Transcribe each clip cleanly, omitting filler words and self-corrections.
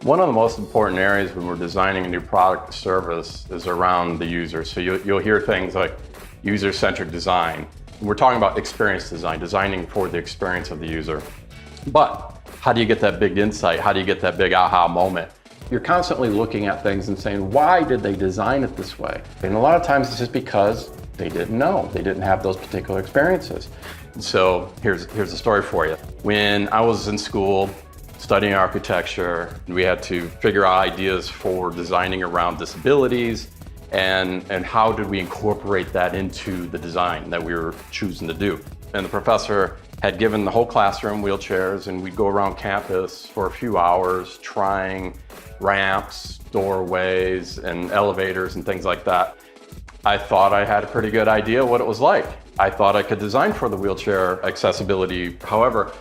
One of the most important areas when we're designing a new product or service is around the user. So you'll hear things like user-centric design. We're talking about experience design, designing for the experience of the user. But how do you get that big insight? How do you get that big aha moment? You're constantly looking at things and saying, why did they design it this way? And a lot of times it's just because they didn't know. They didn't have those particular experiences. So here's a story for you. When I was in school studying architecture, we had to figure out ideas for designing around disabilities and how did we incorporate that into the design that we were choosing to do. And the professor had given the whole classroom wheelchairs, and we'd go around campus for a few hours trying ramps, doorways, and elevators and things like that. I thought I had a pretty good idea what it was like. I thought I could design for the wheelchair accessibility. However,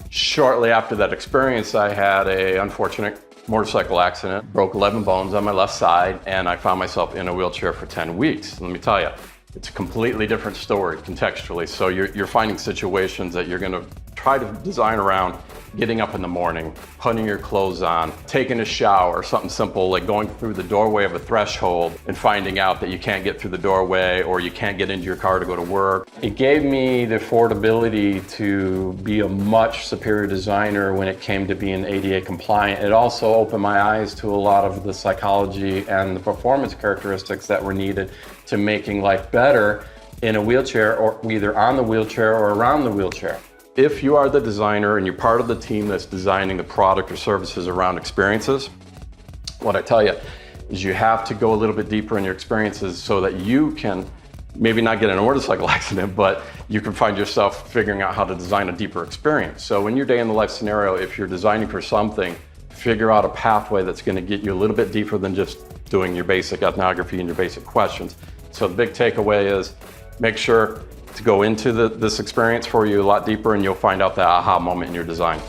shortly after that experience, I had an unfortunate motorcycle accident, broke 11 bones on my left side, and I found myself in a wheelchair for 10 weeks. Let me tell you, it's a completely different story contextually. So you're finding situations that you're gonna try to design around getting up in the morning, putting your clothes on, taking a shower, something simple like going through the doorway of a threshold and finding out that you can't get through the doorway or you can't get into your car to go to work. It gave me the affordability to be a much superior designer when it came to being ADA compliant. It also opened my eyes to a lot of the psychology and the performance characteristics that were needed to making life better in a wheelchair, or either on the wheelchair or around the wheelchair. If you are the designer and you're part of the team that's designing the product or services around experiences, what I tell you is you have to go a little bit deeper in your experiences so that you can maybe not get in a motorcycle accident, but you can find yourself figuring out how to design a deeper experience. So in your day in the life scenario, if you're designing for something, figure out a pathway that's going to get you a little bit deeper than just doing your basic ethnography and your basic questions. So the big takeaway is make sure to go into this experience for you a lot deeper, and you'll find out the aha moment in your design.